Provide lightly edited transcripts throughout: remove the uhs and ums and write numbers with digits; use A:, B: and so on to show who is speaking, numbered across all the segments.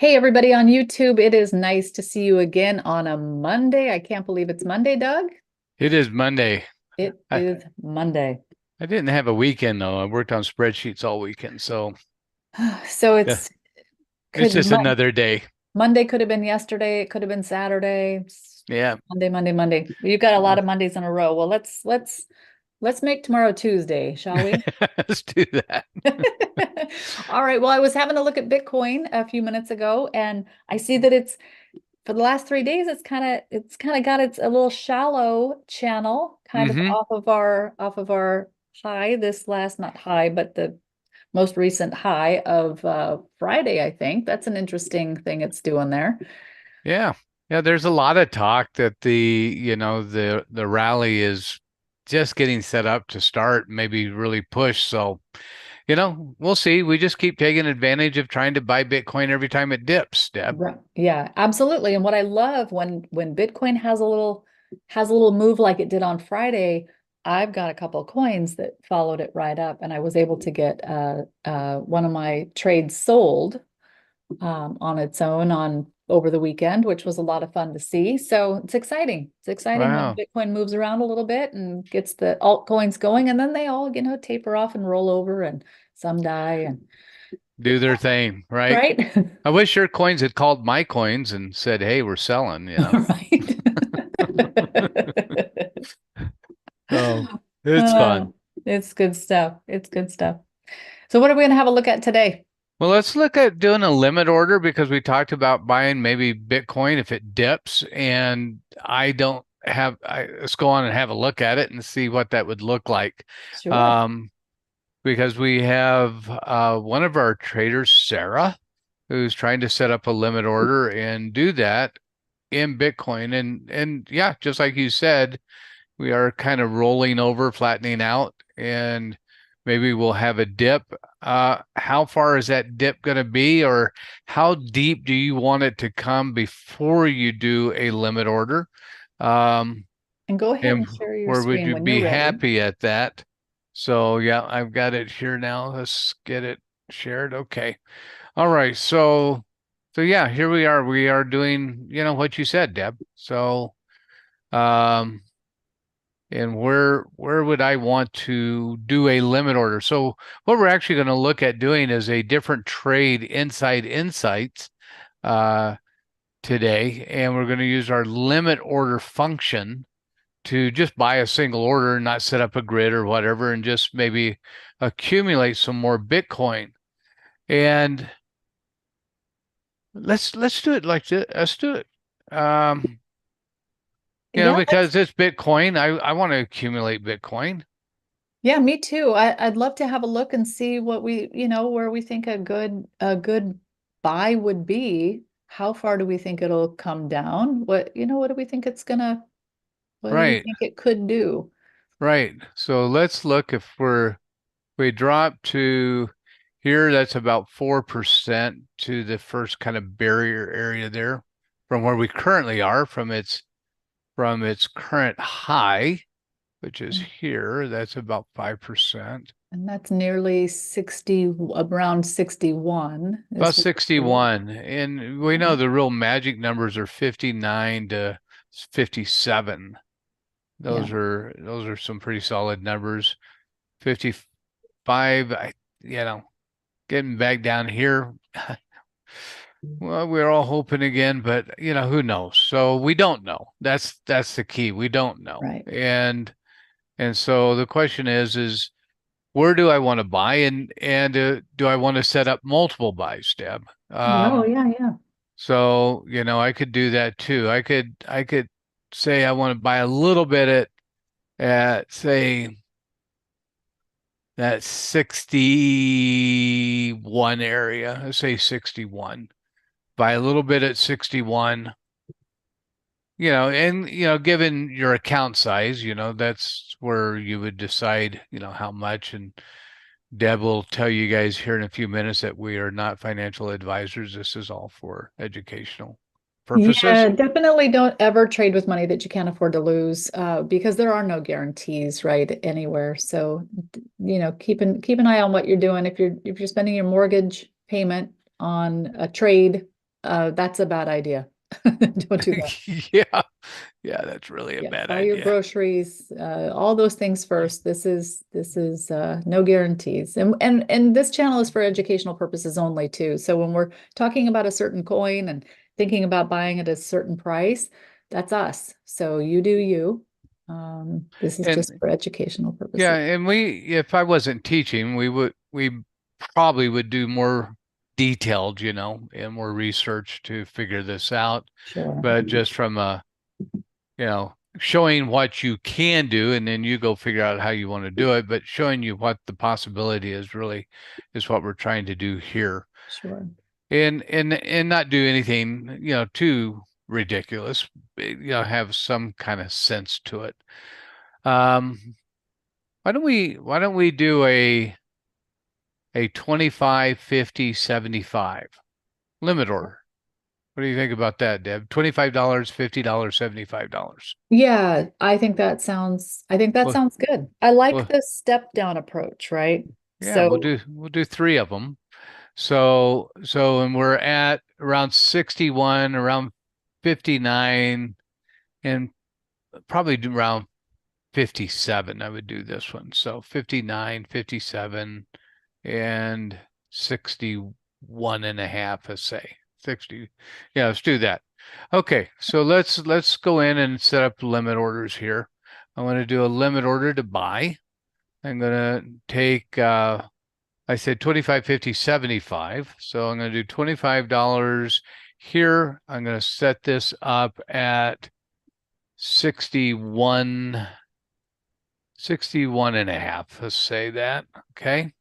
A: Hey, everybody on YouTube. It is nice to see you again on a Monday. I can't believe it's Monday, Doug.
B: It is Monday.
A: It
B: I,
A: is Monday.
B: I didn't have a weekend though. I worked on spreadsheets all weekend. So
A: So
B: yeah,
A: it's
B: it's
A: could
B: just another day.
A: Monday could have been yesterday. It could have been Saturday.
B: Yeah,
A: Monday, Monday, Monday. You've got a lot of Mondays in a row. Well, let's make tomorrow Tuesday, shall we?
B: let's do that.
A: All right. Well, I was having a look at Bitcoin a few minutes ago, and I see that it's for the last 3 days, it's kind of got its a little shallow channel, kind of
B: Hmm.
A: off of our high, this last, not high, but the most recent high of Friday, I think. That's an interesting thing it's doing there.
B: Yeah. Yeah, there's a lot of talk that the rally is just getting set up to start, maybe really push. So, we'll see. We just keep taking advantage of trying to buy Bitcoin every time it dips, Deb.
A: Right. Yeah, absolutely. And what I love when Bitcoin has a little move like it did on Friday, I've got a couple of coins that followed it right up, and I was able to get one of my trades sold on its own on over the weekend, which was a lot of fun to see. So it's exciting. It's exciting when
B: Wow.
A: Bitcoin moves around a little bit and gets the altcoins going, and then they all, taper off and roll over, and some die, and
B: Do their thing, right?
A: right,
B: I wish your coins had called my coins and said, "Hey, we're selling."
A: right.
B: So it's
A: Uh,
B: fun.
A: it's good stuff. It's good stuff. So what are we going to have a look at today?
B: Well, let's look at doing a limit order because we talked about buying maybe Bitcoin if it dips, and let's go on and have a look at it and see what that would look like.
A: Sure.
B: Um, because we have one of our traders, Sarah, who's trying to set up a limit order and do that in Bitcoin. And yeah, just like you said, we are kind of rolling over, flattening out, and maybe we'll have a dip. How far is that dip going to be, or how deep do you want it to come before you do a limit order? Um,
A: And go ahead
B: and
A: and share your
B: where would
A: screen
B: you
A: when you're
B: be
A: ready.
B: happy at that? So yeah, I've got it here now. Let's get it shared. Okay. All right. So yeah, here we are. We are doing, what you said, Deb. So, um, and where would I want to do a limit order? So what we're actually going to look at doing is a different trade inside nSights uh, today, and we're going to use our limit order function to just buy a single order and not set up a grid or whatever, and just maybe accumulate some more Bitcoin. And let's do it like this. Let's do it. Um,
A: Yeah,
B: because it's Bitcoin, I want to accumulate Bitcoin.
A: yeah, me too. I'd love to have a look and see what where we think a good buy would be. How far do we think it'll come down? What do we think what do we
B: Right.
A: think it could do?
B: Right. So let's look if we drop to here, that's about 4% to the first kind of barrier area there from where we currently are from its current high, which is here, that's about 5%.
A: And that's nearly 60, around 61
B: About
A: is what it is.
B: 61. And we know the real magic numbers are 59 to 57.
A: Yeah.
B: Those are some pretty solid numbers. 55, getting back down here. Well, we're all hoping again, but who knows? So we don't know. That's the key. We don't know.
A: Right.
B: And so the question is where do I want to buy and do I want to set up multiple buys, Deb?
A: Oh, yeah, yeah.
B: So, I could do that too. I could say I want to buy a little bit at say that 61 area. Let's say 61. Buy a little bit at 61. And given your account size, that's where you would decide, how much. And Deb will tell you guys here in a few minutes that we are not financial advisors. This is all for educational
A: Yeah,
B: purposes.
A: definitely don't ever trade with money that you can't afford to lose, because there are no guarantees, right, anywhere. So, keep an eye on what you're doing. If you're spending your mortgage payment on a trade, That's a bad idea. Don't do that.
B: Yeah. Yeah, that's really a
A: Yeah,
B: bad
A: buy your
B: idea.
A: groceries, all those things first. This is no guarantees. And this channel is for educational purposes only too. So when we're talking about a certain coin and thinking about buying at a certain price, that's us. So you do you. This is just
B: And
A: for educational
B: yeah,
A: purposes.
B: and if I wasn't teaching, we probably would do more detailed, and more research to figure this out.
A: Sure,
B: But just from showing what you can do, and then you go figure out how you want to do it, but showing you what the possibility is really is what we're trying to do here.
A: sure.
B: And not do anything, too ridiculous, have some kind of sense to it. Um, why don't we do a 25, 50, 75 limit order? What do you think about that, Deb? $25, $50, $75.
A: Yeah, I think that
B: Well,
A: sounds good. I like
B: well,
A: the step down approach, right?
B: yeah, we'll
A: So,
B: do we'll do three of them. So and we're at around 61, around 59, and probably around 57. I would do this one. So 59, 57, and 61 and a half, let's say. 60. Yeah, let's do that. Okay, so let's go in and set up limit orders here. I want to do a limit order to buy. I'm gonna take I said 25, 50, 75. So I'm going to do $25 here. I'm going to set this up at 61, 61 and a half. Let's say that. Okay.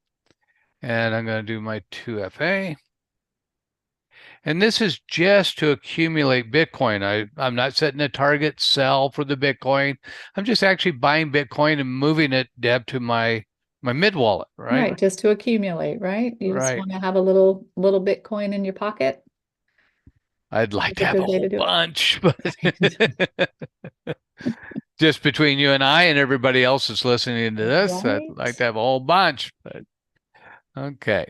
B: And I'm going to do my 2FA. And this is just to accumulate Bitcoin. I'm not setting a target sell for the Bitcoin. I'm just actually buying Bitcoin and moving it, Deb, to my mid wallet, right?
A: right, just to accumulate, right? You just
B: Right.
A: want to have a little Bitcoin in your pocket.
B: I'd like
A: That's
B: to
A: a
B: have a
A: good way to
B: whole
A: do it.
B: bunch, but just between you and I and everybody else that's listening to this, I'd like
A: Right?
B: to have a whole bunch. But okay,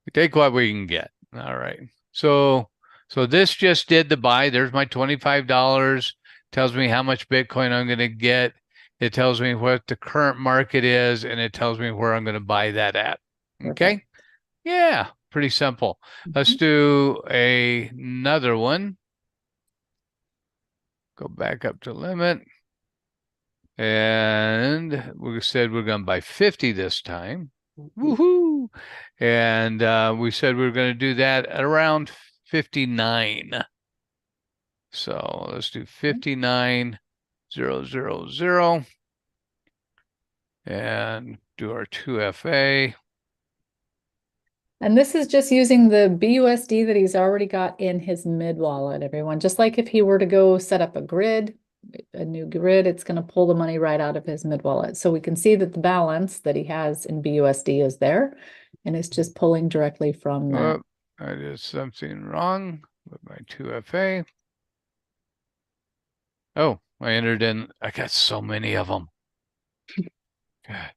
B: we take what we can get. All right. So this just did the buy. There's my $25. Tells me how much Bitcoin I'm going to get. It tells me what the current market is, and it tells me where I'm going to buy that at.
A: Perfect.
B: Okay. Yeah, pretty simple. Let's
A: Mhm.
B: do another one. Go back up to limit. And we said we're going to buy 50 this time. Woohoo! And we said we were going to do that at around 59. So let's do 59,000 and do our 2FA.
A: And this is just using the BUSD that he's already got in his mid wallet, everyone. Just like if he were to go set up a new grid, it's going to pull the money right out of his mid wallet. So we can see that the balance that he has in BUSD is there, and it's just pulling directly from that.
B: Oh, I did something wrong with my 2FA. Oh, I got so many of them. God,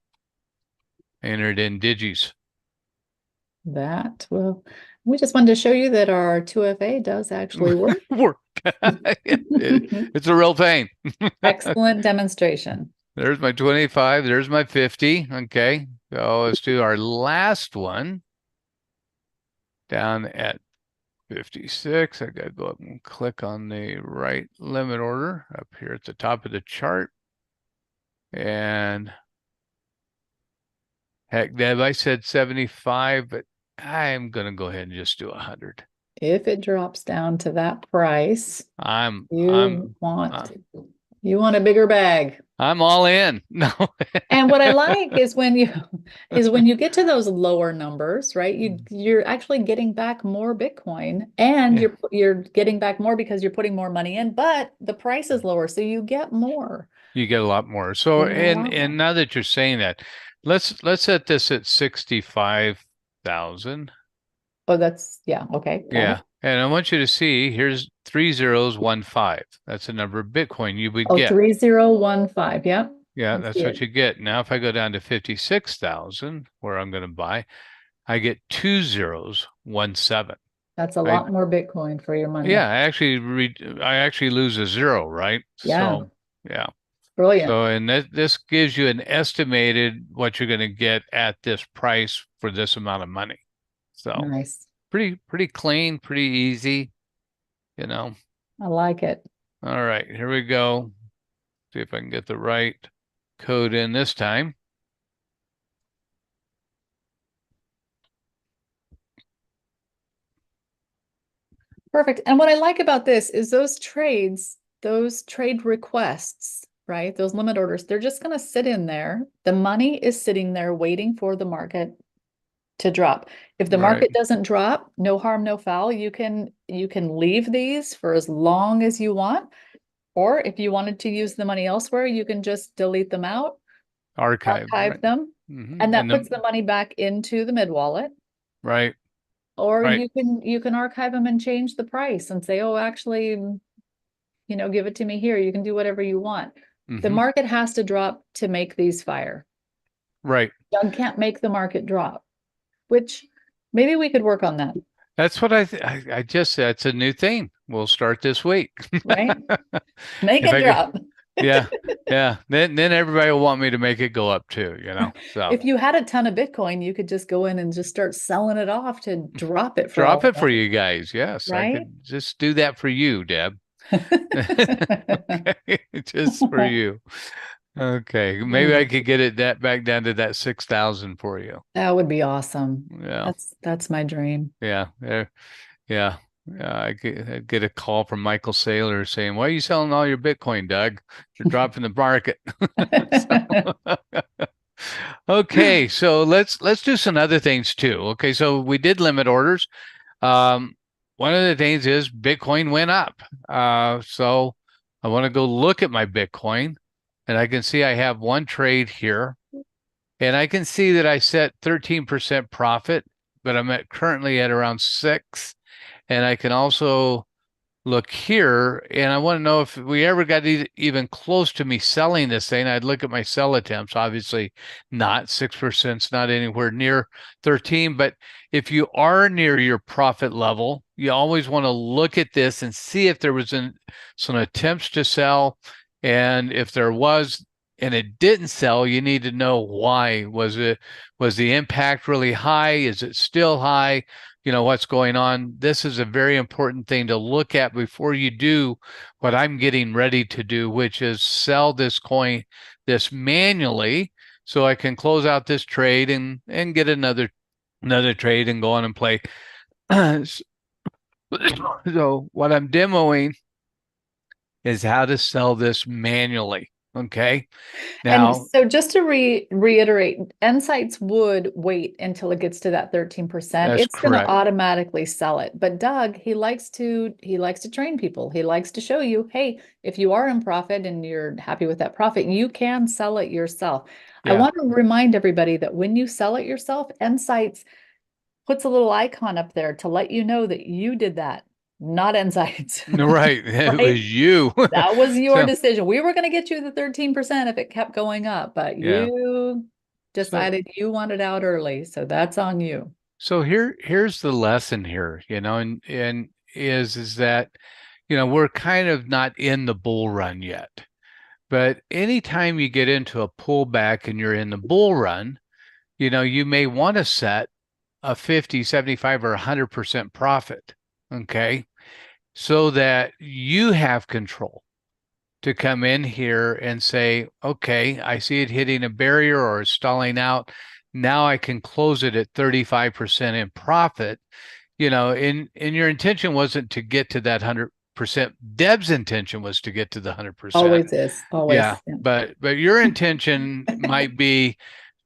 B: I entered in digis.
A: That, well, we just wanted to show you that our 2FA does actually work.
B: Work. It's a real thing.
A: Excellent demonstration.
B: There's my 25. There's my 50. Okay. So let's do our last one down at 56. I got to go up and click on the right limit order up here at the top of the chart. And heck, Deb, I said 75, but I'm going to go ahead and just do 100.
A: If it drops down to that price,
B: I'm
A: you
B: I'm
A: want
B: uh,
A: you want a bigger bag.
B: I'm all in. No.
A: And what I like is when you is when you get to those lower numbers, right? You're actually getting back more Bitcoin and
B: Yeah,
A: you're getting back more because you're putting more money in, but the price is lower, so you get more.
B: you get a lot more. So
A: You get a
B: and
A: lot more.
B: and now that you're saying that, let's set this at 65,000.
A: Oh, that's yeah, okay, got
B: Yeah.
A: it.
B: And I want you to see here's 3015. That's the number of Bitcoin you would
A: Oh,
B: get.
A: 3015. Yep.
B: Yeah,
A: I
B: that's
A: see
B: what
A: it.
B: you get. Now, if I go down to 56,000, where I'm going to buy, I get two zeros, 17.
A: That's a
B: I
A: lot more Bitcoin for your
B: yeah,
A: money.
B: I actually lose a zero, right?
A: Yeah,
B: So yeah.
A: brilliant.
B: So and this gives you an estimated what you're going to get at this price for this amount of money. So
A: Nice.
B: pretty clean, pretty easy, you know.
A: I like it.
B: All right, here we go. See if I can get the right code in this time.
A: Perfect. And what I like about this is those trades, those trade requests, right? Those limit orders, they're just going to sit in there. The money is sitting there waiting for the market to drop. If the
B: Right.
A: market doesn't drop, no harm, no foul. You can leave these for as long as you want. Or if you wanted to use the money elsewhere, you can just delete them out,
B: Archive,
A: archive
B: right.
A: them, and
B: And
A: that puts the money back into the mid wallet.
B: right,
A: Or
B: right.
A: you can archive them and change the price and say, oh, actually, give it to me here. You can do whatever you want. The
B: hmm
A: market has to drop to make these fire.
B: Right.
A: Doug can't make the market drop, which maybe we could work on that,
B: That's what I just said. It's a new thing. We'll start this week.
A: right? Make
B: If
A: it
B: I get,
A: drop.
B: yeah, yeah. Then everybody will want me to make it go up too, you know. So
A: If you had a ton of Bitcoin, you could just go in and just start selling it off to drop it for
B: drop
A: all
B: it
A: the
B: for
A: money,
B: you guys. Yes, I
A: right?
B: could just do that for you, Deb. Okay, just for you. Okay, maybe I
A: Hmm.
B: could get it that back down to that 6,000 for you.
A: That would be awesome.
B: Yeah,
A: That's my dream.
B: yeah, yeah. I'd get a call from Michael Saylor saying, "Why are you selling all your Bitcoin, Doug? You're dropping the market." So, okay, so let's do some other things too. Okay, so we did limit orders. Um, one of the things is Bitcoin went up. So I want to go look at my Bitcoin, and I can see I have one trade here, and I can see that I set 13% profit, but I'm currently at around 6. And I can also look here, and I want to know if we ever got even close to me selling this thing. I'd look at my sell attempts. Obviously, not 6%'s not anywhere near 13. But if you are near your profit level, you always want to look at this and see if there was some attempts to sell, and if there was. And it didn't sell, you need to know why. Was the impact really high? Is it still high? What's going on. This is a very important thing to look at before you do what I'm getting ready to do, which is sell this coin, this manually, so I can close out this trade and get another trade and go on and play. So what I'm demoing is how to sell this manually. Okay.
A: And
B: Now,
A: so just to reiterate, nSights would wait until it gets to that 13%.
B: that's
A: It's going to
B: correct.
A: automatically sell it. But Doug, he likes to train people. He likes to show you, hey, if you are in profit and you're happy with that profit, you can sell it yourself. I
B: Yeah.
A: want to remind everybody that when you sell it yourself, nSights puts a little icon up there to let you know that you did that, not nSights,
B: Right. It
A: right?
B: was you.
A: That was your
B: So,
A: decision. We were going to get you the 13% if it kept going up, but
B: yeah.
A: you
B: So,
A: decided you wanted out early. So that's on you.
B: So here's the lesson here, and is that, we're kind of not in the bull run yet. But anytime you get into a pullback and you're in the bull run, you may want to set a 50, 75, or 100% profit, okay? So that you have control to come in here and say, okay, I see it hitting a barrier or stalling out. Now I can close it at 35% in profit. And your intention wasn't to get to that 100%. Deb's intention was to get to the 100%.
A: Always is. Always.
B: Yeah,
A: Yeah.
B: but your intention might be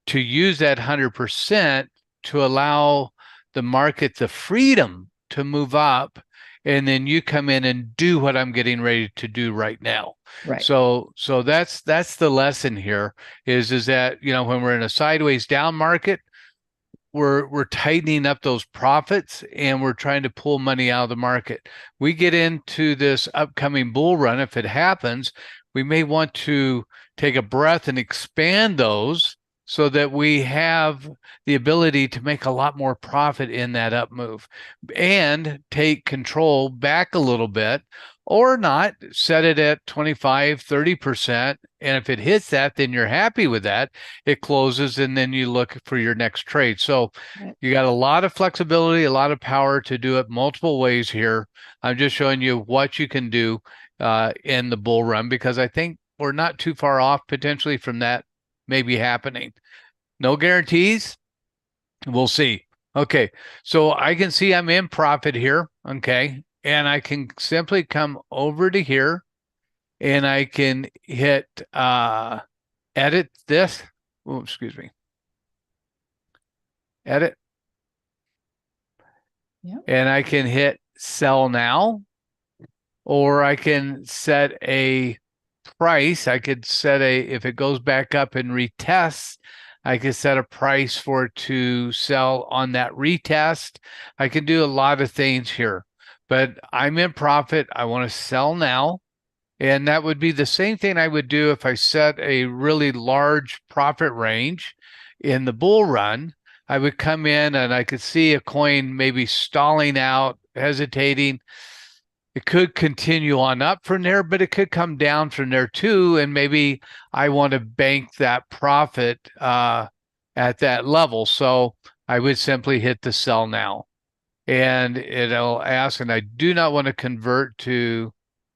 B: to use that 100% to allow the market the freedom to move up, and then you come in and do what I'm getting ready to do right now.
A: Right.
B: So that's the lesson here is that, when we're in a sideways down market, we're tightening up those profits and we're trying to pull money out of the market. We get into this upcoming bull run. If it happens, we may want to take a breath and expand those so that we have the ability to make a lot more profit in that up move and take control back a little bit, or not, set it at 25, 30%. And if it hits that, then you're happy with that. It closes, and then you look for your next trade. So you got a lot of flexibility, a lot of power to do it multiple ways here. I'm just showing you what you can do in the bull run, because I think we're not too far off potentially from that maybe happening. No guarantees. We'll see. Okay. So I can see I'm in profit here. Okay. And I can simply come over to here and I can hit edit this. Oh, excuse me. Edit.
A: Yeah.
B: And I can hit sell now, or I can set a price. I could set if it goes back up and retests, I could set a price for it to sell on that retest. I can do a lot of things here, but I'm in profit. I want to sell now. And that would be the same thing I would do if I set a really large profit range in the bull run. I would come in and I could see a coin maybe stalling out, hesitating. It could continue on up from there, but it could come down from there too. And maybe I want to bank that profit at that level. So I would simply hit the sell now. And it'll ask, and I do not want to convert to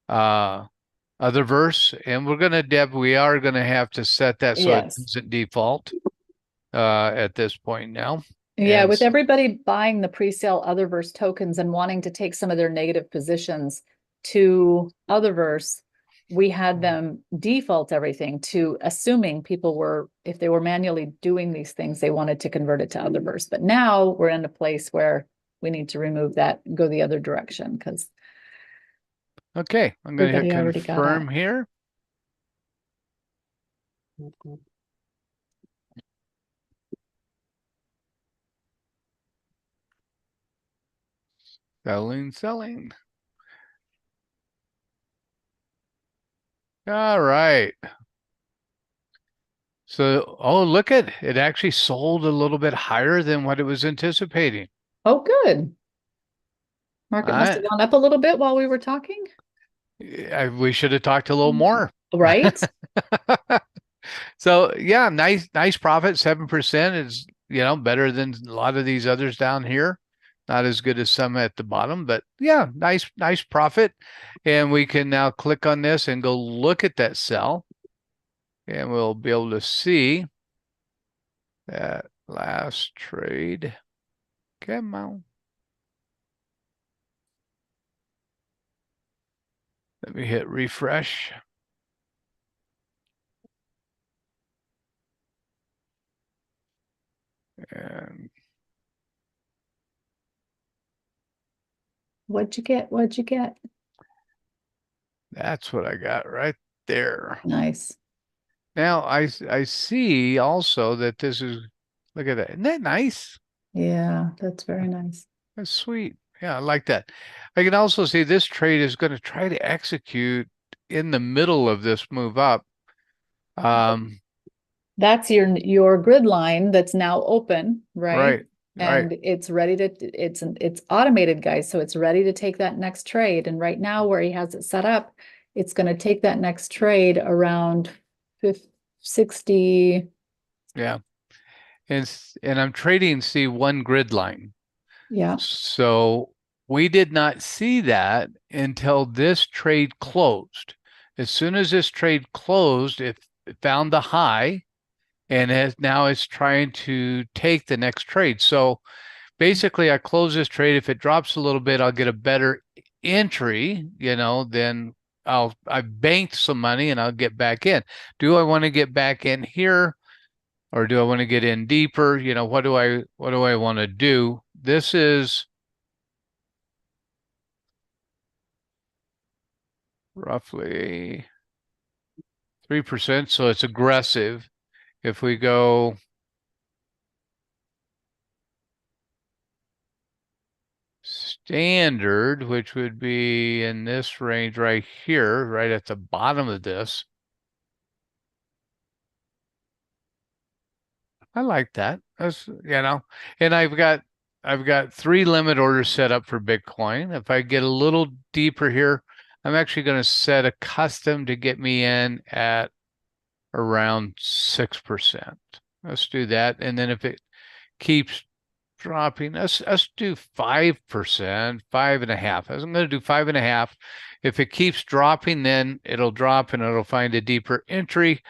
B: other verse. And we're going to, Deb, we are going to have to set that so it
A: Yes.
B: doesn't default at this point now.
A: Yeah,
B: And
A: with everybody buying the pre-sale Otherverse tokens and wanting to take some of their negative positions to Otherverse, we had them default everything to assuming people were, if they were manually doing these things, they wanted to convert it to Otherverse. But now we're in a place where we need to remove that, go the other direction, because
B: okay, I'm going to hit
A: everybody
B: confirm here. Selling. All right. So, oh, look at it actually sold a little bit higher than what it was anticipating.
A: Oh, good. Market must have gone up a little bit while we were talking.
B: We should have talked a little more.
A: Right?
B: So yeah, nice profit. 7% is, better than a lot of these others down here. Not as good as some at the bottom, but yeah, nice profit. And we can now click on this and go look at that sell. And we'll be able to see that last trade. Come on. Let me hit refresh. And
A: What'd you get? What'd you get?
B: that's what I got right there.
A: Nice.
B: Now I see also that this is, look at that. Isn't that nice?
A: Yeah, that's very nice.
B: That's sweet. Yeah, I like that. I can also see this trade is going to try to execute in the middle of this move up.
A: That's your grid line that's now open, right?
B: Right.
A: And it's ready to, it's automated, guys. So it's ready to take that next trade. And right now where he has it set up, it's going to take that next trade around 60.
B: Yeah. And I'm trading, see, one grid line.
A: Yeah.
B: So we did not see that until this trade closed. As soon as this trade closed, it found the high, and now it's trying to take the next trade. So basically, I close this trade. If it drops a little bit, I'll get a better entry, then I banked some money and I'll get back in. Do I want to get back in here, or do I want to get in deeper? What do I want to do? This is roughly 3%, so it's aggressive. If we go standard, which would be in this range right here, right at the bottom of this. I like that. That's, and I've got 3 limit orders set up for Bitcoin. If I get a little deeper here, I'm actually going to set a custom to get me in at around 6%. Let's do that. And then if it keeps dropping, let's do 5%, 5.5. I'm going to do 5.5. If it keeps dropping, then it'll drop and it'll find a deeper entry.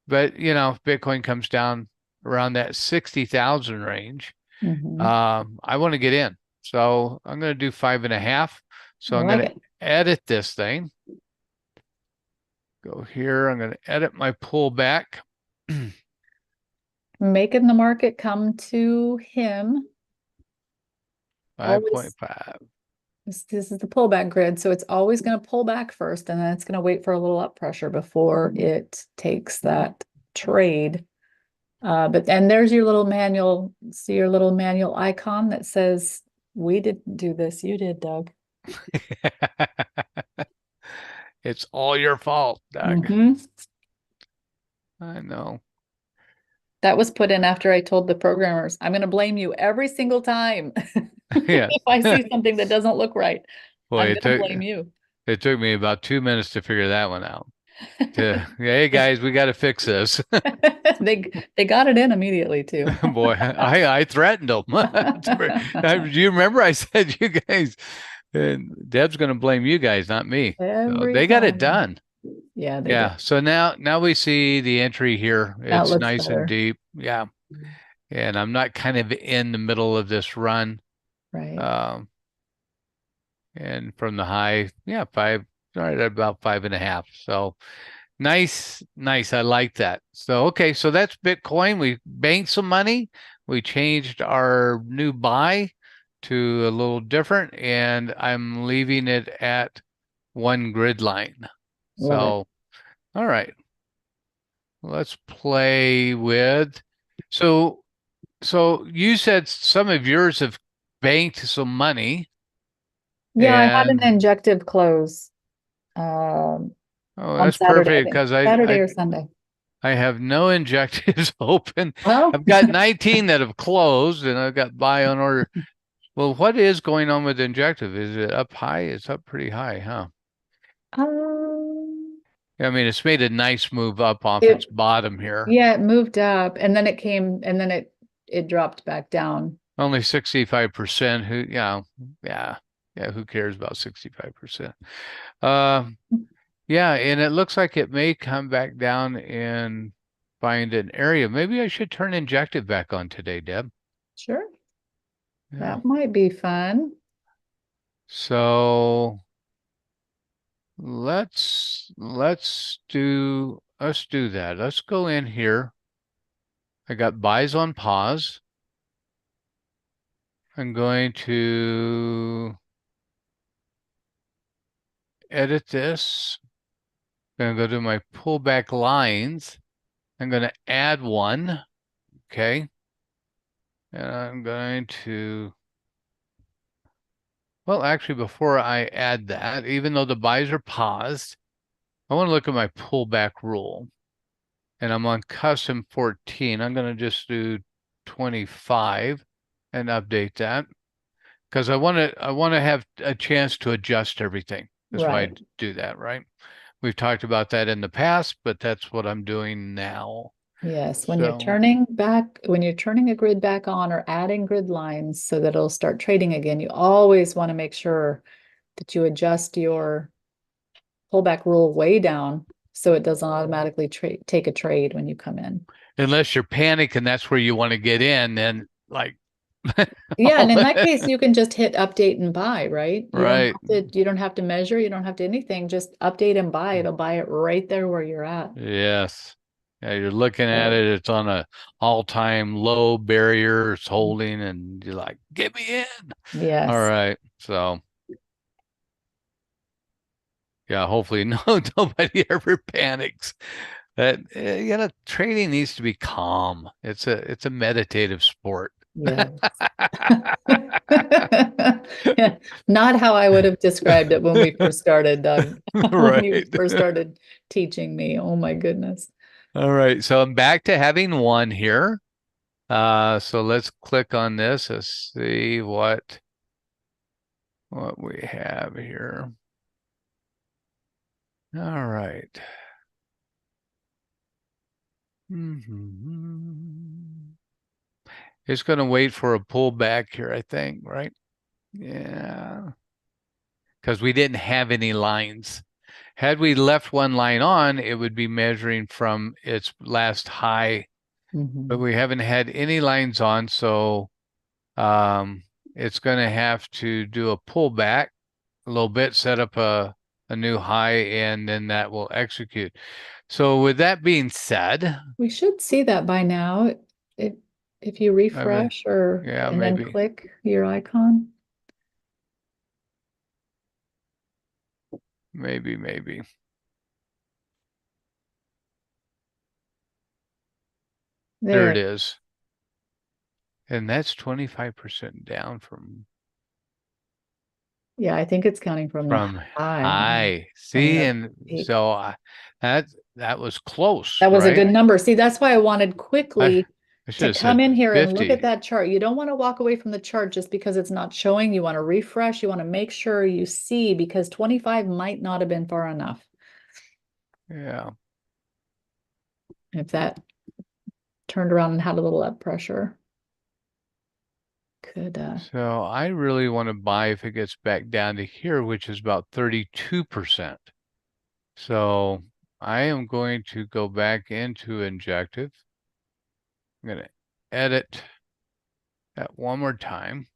B: But if Bitcoin comes down around that 60,000 range,
A: Mhm.
B: I want to get in. So I'm going to do 5.5. So
A: I
B: I'm
A: like
B: going to
A: it.
B: edit this thing. Go here. I'm going to edit my pullback.
A: Making the market come to him. Always,
B: 5.5.
A: this is the pullback grid, so it's always going to pull back first, and then it's going to wait for a little up pressure before it takes that trade. And there's your little manual. See your little manual icon that says, "We didn't do this. You did, Doug."
B: It's all your fault, Doug.
A: Hmm.
B: I know.
A: That was put in after I told the programmers, "I'm going to blame you every single time
B: Yeah.
A: if I see something that doesn't look right.
B: Boy,
A: I'm going to blame you."
B: it took me about 2 minutes to figure that one out. Hey guys, we got to fix this.
A: They got it in immediately too.
B: Boy, I threatened them. Do you remember I said you guys, and Deb's going to blame you guys, not me. So
A: Every
B: they got it
A: time.
B: done.
A: Yeah, they did.
B: Yeah. So now we see the entry here.
A: That
B: It's
A: looks
B: nice and
A: better.
B: deep. Yeah. And I'm not kind of in the middle of this run.
A: Right.
B: Um, and from the high, yeah, five, right at about 5.5. So nice, nice. I like that. So, okay. So that's Bitcoin. We banked some money. We changed our new buy to a little different, and I'm leaving it at one grid line.
A: Love it.
B: So, all right. Let's play with. So, so you said some of yours have banked some money,
A: Yeah, I had an
B: and
A: injective close um
B: oh,
A: on
B: that's
A: Saturday, I
B: perfect
A: think.
B: because
A: Saturday or Sunday.
B: I have no injectives open.
A: Well,
B: I've got 19 that have closed, and I've got buy on order. Well, what is going on with injective? Is it up high? It's up pretty high, huh?
A: um,
B: I mean, it's made a nice move up off its
A: it
B: bottom here.
A: yeah, it moved up and then it came and then it dropped back down.
B: Only 65%. Yeah, who cares about 65%? Uh, yeah, and it looks like it may come back down and find an area. Maybe I should turn injective back on today, Deb.
A: Sure.
B: Yeah.
A: That might be fun.
B: So let's do that. Let's go in here. I got buys on pause. I'm going to edit this. I'm going to go to my pullback lines. I'm going to add one. Okay. And I'm going to, well, actually, before I add that, even though the buys are paused, I want to look at my pullback rule. And I'm on custom 14. I'm going to just do 25 and update that because I want to have a chance to adjust everything. That's why I
A: Right.
B: do that, right? We've talked about that in the past, but that's what I'm doing now.
A: Yes,
B: So,
A: when you're turning a grid back on or adding grid lines so that it'll start trading again, you always want to make sure that you adjust your pullback rule way down so it doesn't automatically take a trade when you come in.
B: unless you're panicking, that's where you want to get in, then like,
A: Yeah, and in that case, you can just hit update and buy, right?
B: right.
A: You don't have to measure, you don't have to anything, just update and buy. It'll buy it right there where you're at.
B: Yes. Yeah, you're looking at
A: So,
B: it, it's on a all-time low barrier, it's holding, and you're like, get me in. All
A: yes.
B: right. So yeah, hopefully no nobody ever panics. That trading needs to be calm. It's a meditative sport.
A: Yes. Yeah, not how I would have described it when we first started, Doug. When you
B: Right.
A: first started teaching me. Oh my goodness.
B: All right. So I'm back to having one here. So let's click on this. Let's see what we have here. All right. It's going to wait for a pullback here, I think, right? Yeah, because we didn't have any lines. Had we left one line on, it would be measuring from its last high, but we haven't had any lines on, so it's going to have to do a pullback a little bit, set up a new high, and then that will execute. So with that being said,
A: We should see that by now. If if you refresh or
B: yeah,
A: and then
B: maybe,
A: click your icon.
B: maybe. There it
A: There.
B: is. And that's 25% down
A: Yeah, I think it's counting from the
B: from
A: high,
B: high.
A: from
B: See,
A: the
B: and
A: peak.
B: so that was close,
A: That was a
B: right?
A: good number. See, that's why I wanted
B: I
A: quickly
B: I should
A: to
B: have
A: come
B: said
A: in here and look at
B: 50.
A: that chart. You don't want to walk away from the chart just because it's not showing. You want to refresh. You want to make sure you see because 25 might not have been far enough.
B: Yeah.
A: If that turned around and had a little up pressure, could
B: So I really want to buy if it gets back down to here, which is about 32%. So I am going to go back into Injective. I'm going to edit that one more time.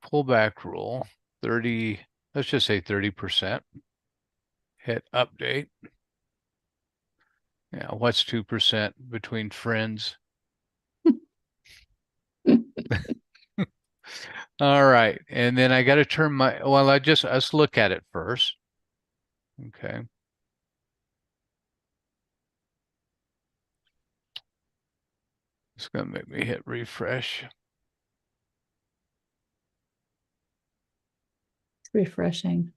B: Pullback rule, 30, let's just say 30%. Hit update. Yeah, what's 2% between friends? All right. And then I got to turn let's look at it first. Okay. It's going to make me hit refresh.
A: refreshing.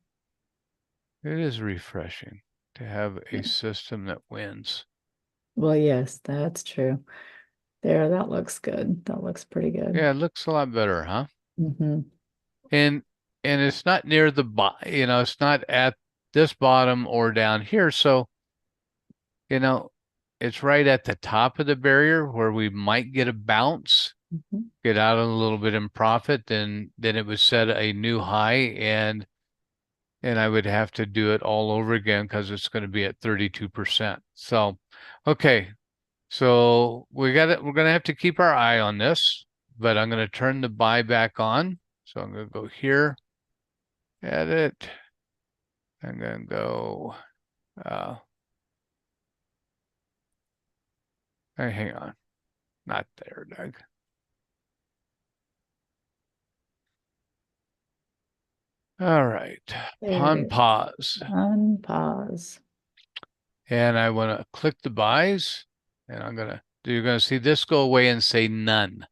B: It is refreshing to have a system that wins.
A: Well, yes, that's true. There, that looks good. That looks pretty good.
B: Yeah, it looks a lot better, huh?
A: Hmm.
B: And it's not near the it's not at this bottom or down here. So, you know, it's right at the top of the barrier where we might get a bounce,
A: Hmm.
B: get out a little bit in profit, then it would set a new high and I would have to do it all over again because it's going to be at 32%. So, okay. So we're going to have to keep our eye on this, but I'm going to turn the buy back on. So I'm going to go here, edit. I'm going to go, hang on, not there, Doug. All right,
A: There it
B: on
A: is.
B: pause.
A: Unpause.
B: And I want to click the buys and you're going to see this go away and say none.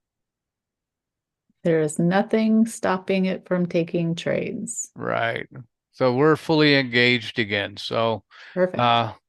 A: There is nothing stopping it from taking trades.
B: Right. So we're fully engaged again. So
A: Perfect.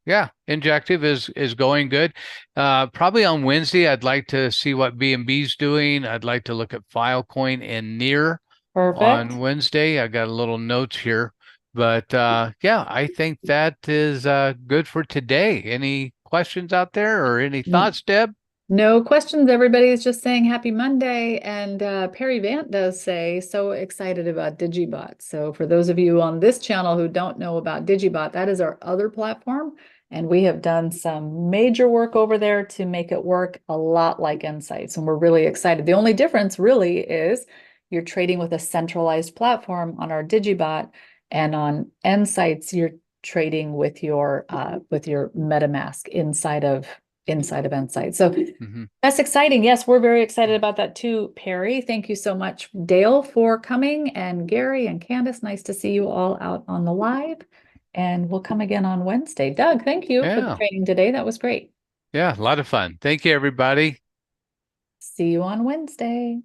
B: yeah, Injective is going good. Probably on Wednesday, I'd like to see what B&B's doing. I'd like to look at Filecoin and Near
A: Perfect.
B: on Wednesday. I got a little notes here. But yeah, I think that is good for today. Any questions out there or any
A: Mm.
B: thoughts, Deb?
A: No questions. Everybody's just saying happy Monday. And Perry Vant does say, so excited about Digibot. So for those of you on this channel who don't know about Digibot, that is our other platform. And we have done some major work over there to make it work a lot like nSights. And we're really excited. The only difference really is you're trading with a centralized platform on our Digibot, and on nSights, you're trading with your MetaMask inside of nSight. So
B: Mm-hmm.
A: that's exciting. Yes, we're very excited about that too, Perry. Thank you so much, Dale, for coming, and Gary and Candace. Nice to see you all out on the live. And we'll come again on Wednesday. Doug, thank you for the
B: Yeah.
A: training today. That was great.
B: Yeah. A lot of fun. Thank you, everybody.
A: See you on Wednesday.